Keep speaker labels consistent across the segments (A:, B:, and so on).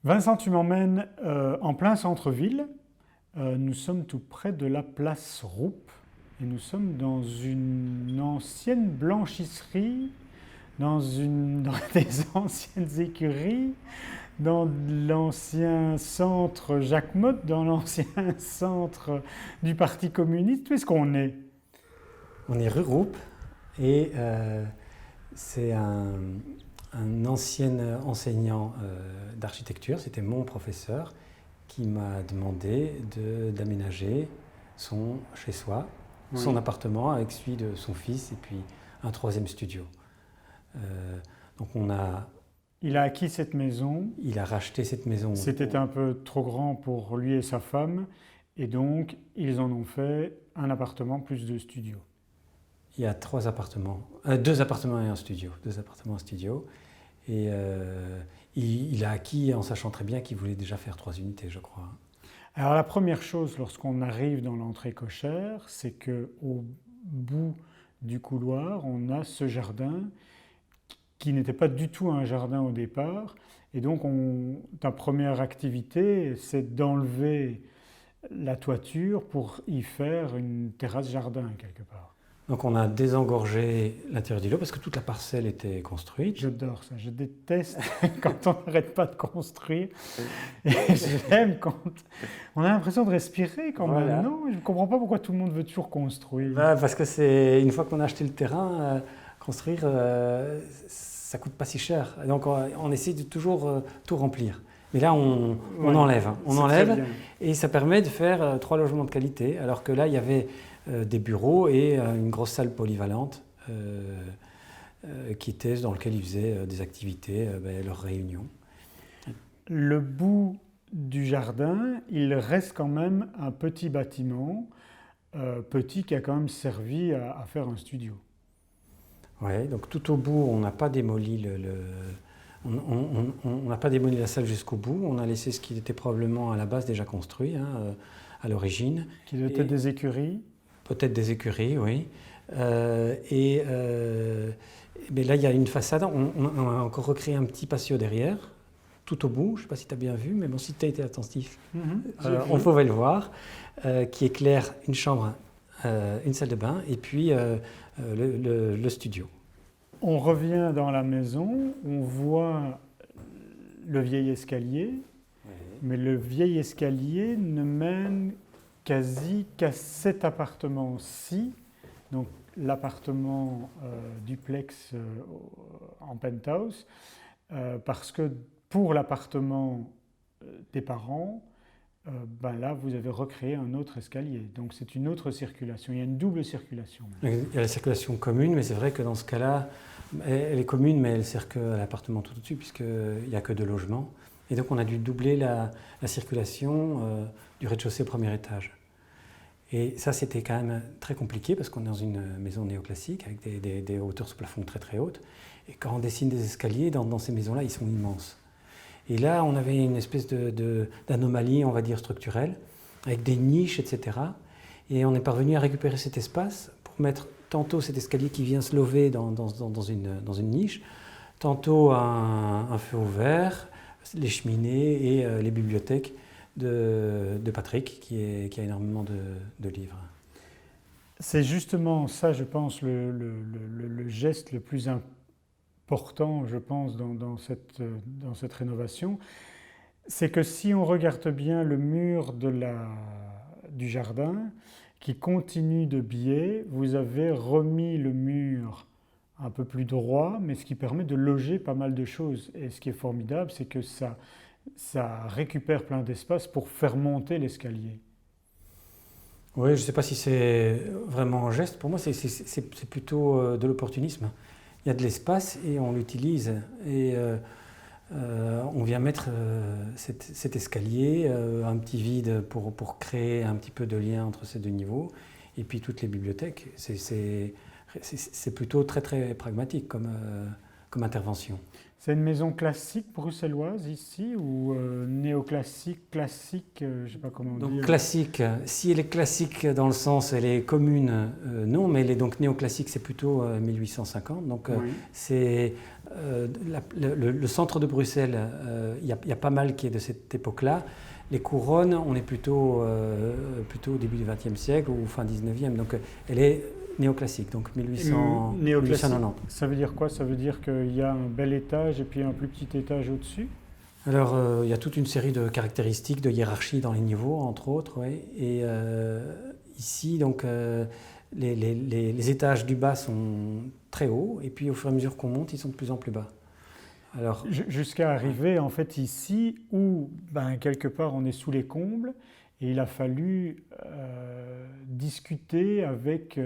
A: Vincent, tu m'emmènes en plein centre-ville. Nous sommes tout près de la place Roupe et nous sommes dans une ancienne blanchisserie, dans des anciennes écuries, dans l'ancien centre Jacques Motte, dans l'ancien centre du Parti communiste. Où est-ce qu'on est?
B: On est rue Roupe et c'est un ancien enseignant d'architecture, c'était mon professeur, qui m'a demandé d'aménager son chez-soi, oui, son appartement avec celui de son fils et puis un troisième studio. Donc
A: il a acquis cette maison.
B: Il a racheté cette maison.
A: C'était un peu trop grand pour lui et sa femme et donc ils en ont fait un appartement plus deux studios.
B: Il y a deux appartements et un studio. Et il a acquis en sachant très bien qu'il voulait déjà faire 3 unités, je crois.
A: Alors la première chose lorsqu'on arrive dans l'entrée cochère, c'est qu'au bout du couloir, on a ce jardin qui n'était pas du tout un jardin au départ. Et donc ta première activité, c'est d'enlever la toiture pour y faire une terrasse jardin quelque part.
B: Donc on a désengorgé l'intérieur du lot parce que toute la parcelle était construite.
A: J'adore ça, je déteste quand on n'arrête pas de construire. Et j'aime quand on a l'impression de respirer quand même. Non, je ne comprends pas pourquoi tout le monde veut toujours construire.
B: Parce que c'est une fois qu'on a acheté le terrain, construire, ça ne coûte pas si cher. Donc on essaie de toujours tout remplir. Mais là, on enlève. On enlève et ça permet de faire 3 logements de qualité. Alors que là, il y avait des bureaux et une grosse salle polyvalente dans laquelle ils faisaient des activités, leurs réunions.
A: Le bout du jardin, il reste quand même un petit bâtiment, petit qui a quand même servi à faire un studio.
B: Oui, donc tout au bout, on n'a pas démoli on n'a pas démoli la salle jusqu'au bout. On a laissé ce qui était probablement à la base déjà construit, à l'origine.
A: Qui devait être des écuries?
B: Peut-être des écuries, oui. Mais là, il y a une façade. On a encore recréé un petit patio derrière, tout au bout. Je ne sais pas si tu as bien vu, mais bon, si tu as été attentif, on pouvait le voir, qui éclaire une chambre, une salle de bain et puis le studio.
A: On revient dans la maison, on voit le vieil escalier, oui, mais le vieil escalier ne mène quasi qu'à cet appartement-ci, donc l'appartement duplex en penthouse, parce que pour l'appartement des parents, là vous avez recréé un autre escalier, donc c'est une autre circulation, il y a une double circulation.
B: Il y a la circulation commune, mais c'est vrai que dans ce cas-là, elle est commune, mais elle ne sert qu'à l'appartement tout au-dessus, puisqu'il n'y a que 2 logements. Et donc on a dû doubler la circulation du rez-de-chaussée au premier étage. Et ça, c'était quand même très compliqué, parce qu'on est dans une maison néoclassique, avec des hauteurs sous plafond très très hautes. Et quand on dessine des escaliers, dans ces maisons-là, ils sont immenses. Et là, on avait une espèce d'anomalie, on va dire, structurelle, avec des niches, etc. Et on est parvenu à récupérer cet espace pour mettre tantôt cet escalier qui vient se lever dans une niche, tantôt un feu ouvert, les cheminées et les bibliothèques de Patrick, qui a énormément de livres.
A: C'est justement ça, je pense, le geste le plus important, je pense, dans cette rénovation. C'est que si on regarde bien le mur du jardin, qui continue de biais, vous avez remis le mur un peu plus droit, mais ce qui permet de loger pas mal de choses. Et ce qui est formidable, c'est que ça récupère plein d'espace pour faire monter l'escalier.
B: Oui, je ne sais pas si c'est vraiment un geste. Pour moi, c'est plutôt de l'opportunisme. Il y a de l'espace et on l'utilise. Et on vient mettre cet escalier, un petit vide pour créer un petit peu de lien entre ces 2 niveaux. Et puis toutes les bibliothèques. C'est plutôt très très pragmatique comme intervention.
A: C'est une maison classique bruxelloise ici ou néoclassique, classique, je ne sais pas comment dire.
B: Donc classique, si elle est classique dans le sens elle est commune, non, mais elle est donc néoclassique, c'est plutôt 1850. Donc oui, c'est le centre de Bruxelles, il y a pas mal qui est de cette époque-là. Les couronnes, on est plutôt au début du XXe siècle ou fin XIXe, donc elle est néoclassique, donc 1890.
A: Ça veut dire quoi? Ça veut dire qu'il y a un bel étage et puis un plus petit étage au-dessus?
B: Alors, il y a toute une série de caractéristiques de hiérarchie dans les niveaux, entre autres, ouais. Et ici, donc, les étages du bas sont très hauts, et puis au fur et à mesure qu'on monte, ils sont de plus en plus bas. Alors,
A: jusqu'à arriver en fait ici où quelque part on est sous les combles et il a fallu discuter avec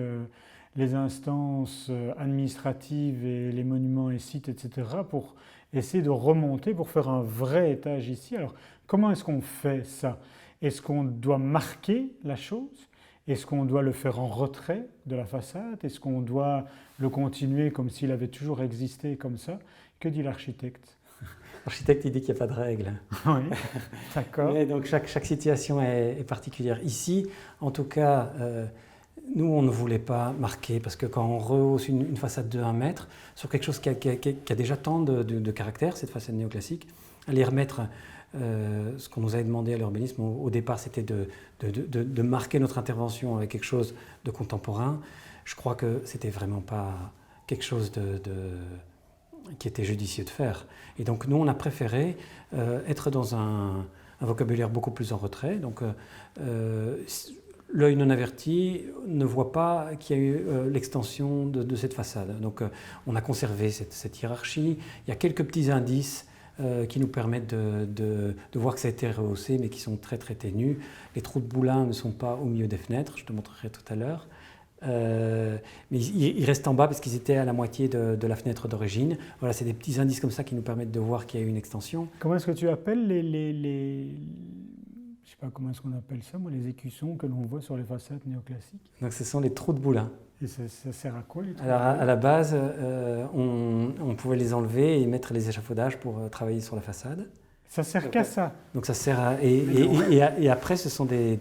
A: les instances administratives et les monuments et sites, etc. pour essayer de remonter pour faire un vrai étage ici. Alors comment est-ce qu'on fait ça? Est-ce qu'on doit marquer la chose? Est-ce qu'on doit le faire en retrait de la façade? Est-ce qu'on doit le continuer comme s'il avait toujours existé comme ça? Que dit l'architecte?
B: L'architecte, il dit qu'il n'y a pas de règle.
A: Oui, d'accord.
B: Et donc chaque situation est particulière. Ici, en tout cas, nous, on ne voulait pas marquer, parce que quand on rehausse une façade de 1 mètre, sur quelque chose qui a déjà tant de caractère, cette façade néoclassique, aller remettre ce qu'on nous avait demandé à l'urbanisme au départ, c'était de marquer notre intervention avec quelque chose de contemporain. Je crois que c'était vraiment pas quelque chose qui était judicieux de faire. Et donc nous, on a préféré être dans un vocabulaire beaucoup plus en retrait. Donc l'œil non averti ne voit pas qu'il y a eu l'extension de cette façade. Donc on a conservé cette hiérarchie. Il y a quelques petits indices qui nous permettent de voir que ça a été rehaussé, mais qui sont très très ténus. Les trous de boulin ne sont pas au milieu des fenêtres, je te montrerai tout à l'heure. Mais ils restent en bas parce qu'ils étaient à la moitié de la fenêtre d'origine. Voilà, c'est des petits indices comme ça qui nous permettent de voir qu'il y a eu une extension.
A: Comment est-ce que tu appelles je sais pas comment est-ce qu'on appelle ça, moi, les écussons que l'on voit sur les façades néoclassiques?
B: Donc ce sont les trous de boulin.
A: Et ça sert à quoi les trous?
B: Alors à la base, on pouvait les enlever et mettre les échafaudages pour travailler sur la façade.
A: Ça sert qu'à ça?
B: Donc ça sert à... Et après, ce sont des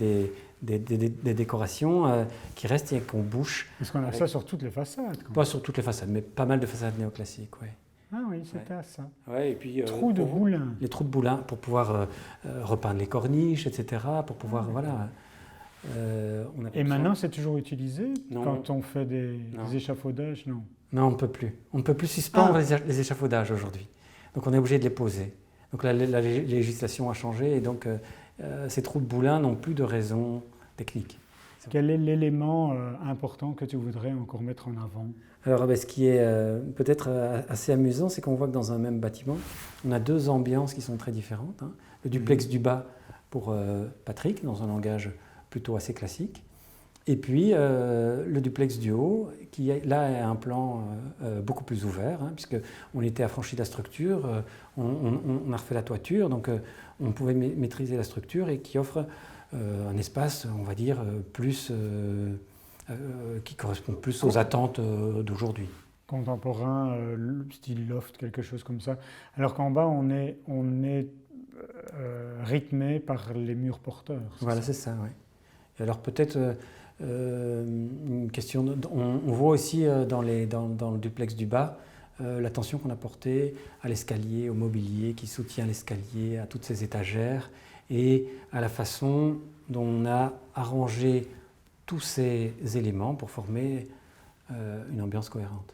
B: décorations qui restent et qu'on bouche.
A: Parce qu'on a ça sur toutes les façades.
B: Pas sur toutes les façades, mais pas mal de façades néoclassiques, oui.
A: Ah oui, c'était à ça.
B: Ouais, et puis,
A: trous de boulin.
B: Les trous de boulin pour pouvoir repeindre les corniches, etc. Pour pouvoir, voilà...
A: et maintenant, c'est toujours utilisé?
B: Non.
A: Quand on fait des échafaudages? Non.
B: Non, on ne peut plus. On ne peut plus suspendre les échafaudages aujourd'hui. Donc on est obligé de les poser. Donc la législation a changé et donc ces trous de boulin n'ont plus de raison technique.
A: Quel est l'élément important que tu voudrais encore mettre en avant?
B: Alors ce qui est peut-être assez amusant, c'est qu'on voit que dans un même bâtiment, on a 2 ambiances qui sont très différentes. Hein. Le duplex du bas pour Patrick, dans un langage plutôt assez classique. Et puis le duplex du haut, qui là a un plan beaucoup plus ouvert, hein, puisqu'on était affranchi de la structure, on a refait la toiture, donc on pouvait maîtriser la structure et qui offre un espace, on va dire, plus, qui correspond plus aux attentes d'aujourd'hui.
A: Contemporain, style loft, quelque chose comme ça. Alors qu'en bas, on est rythmé par les murs porteurs.
B: Voilà, c'est ça, oui. Et alors peut-être... une question on voit aussi dans le duplex du bas l'attention qu'on a portée à l'escalier, au mobilier qui soutient l'escalier, à toutes ces étagères et à la façon dont on a arrangé tous ces éléments pour former une ambiance cohérente.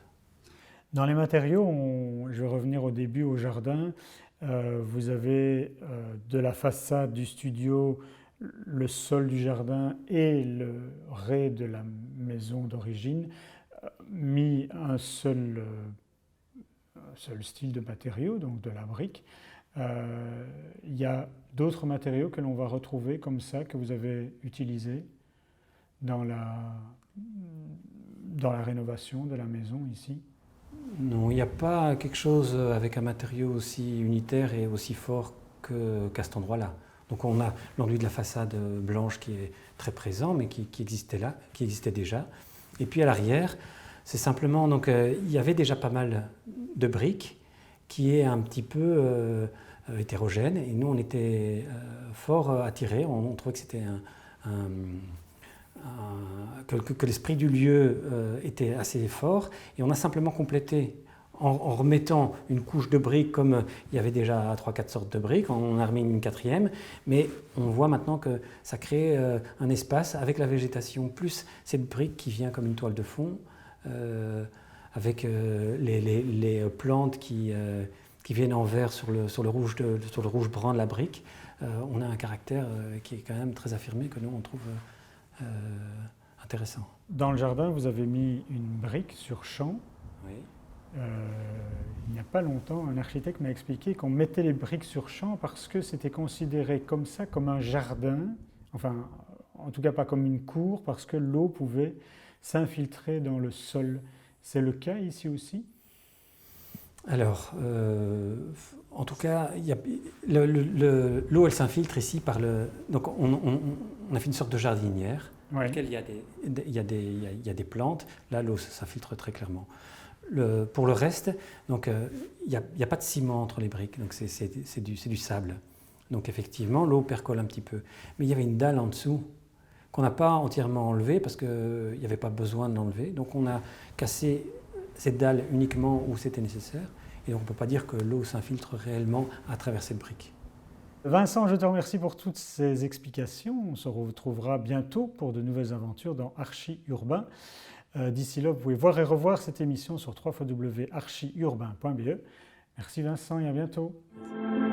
A: Dans les matériaux, je vais revenir au début au jardin. Vous avez de la façade du studio le sol du jardin et le rez de la maison d'origine, mis un seul style de matériaux, donc de la brique. Il y a d'autres matériaux que l'on va retrouver comme ça, que vous avez utilisés dans la rénovation de la maison ici?
B: Non, il n'y a pas quelque chose avec un matériau aussi unitaire et aussi fort qu'à cet endroit-là. Donc on a l'enduit de la façade blanche qui est très présent, mais qui existait là, qui existait déjà. Et puis à l'arrière, c'est simplement, donc il y avait déjà pas mal de briques qui est un petit peu hétérogène. Et nous, on était fort attirés. On trouvait que c'était que l'esprit du lieu était assez fort. Et on a simplement complété en remettant une couche de briques, comme il y avait déjà 3-4 sortes de briques, on a remis une quatrième, mais on voit maintenant que ça crée un espace avec la végétation, plus cette brique qui vient comme une toile de fond, avec les plantes qui viennent en vert sur le rouge brun de la brique. On a un caractère qui est quand même très affirmé, que nous on trouve intéressant.
A: Dans le jardin, vous avez mis une brique sur champ.
B: Oui.
A: Il n'y a pas longtemps, un architecte m'a expliqué qu'on mettait les briques sur champ parce que c'était considéré comme ça, comme un jardin, enfin, en tout cas pas comme une cour, parce que l'eau pouvait s'infiltrer dans le sol. C'est le cas ici aussi?
B: Alors, en tout cas, l'eau, elle s'infiltre ici par le... Donc, on a fait une sorte de jardinière, dans
A: Ouais.
B: laquelle il y a des plantes. Là, l'eau s'infiltre très clairement. Pour le reste, donc, il n'y a pas de ciment entre les briques, donc c'est du sable. Donc, effectivement, l'eau percole un petit peu. Mais il y avait une dalle en dessous qu'on n'a pas entièrement enlevée parce qu'il n'y avait pas besoin de l'enlever. Donc, on a cassé cette dalle uniquement où c'était nécessaire. Et donc on ne peut pas dire que l'eau s'infiltre réellement à travers cette brique.
A: Vincent, je te remercie pour toutes ces explications. On se retrouvera bientôt pour de nouvelles aventures dans Archi Urbain. D'ici là, vous pouvez voir et revoir cette émission sur www.archiurbain.be. Merci Vincent et à bientôt.
B: Merci.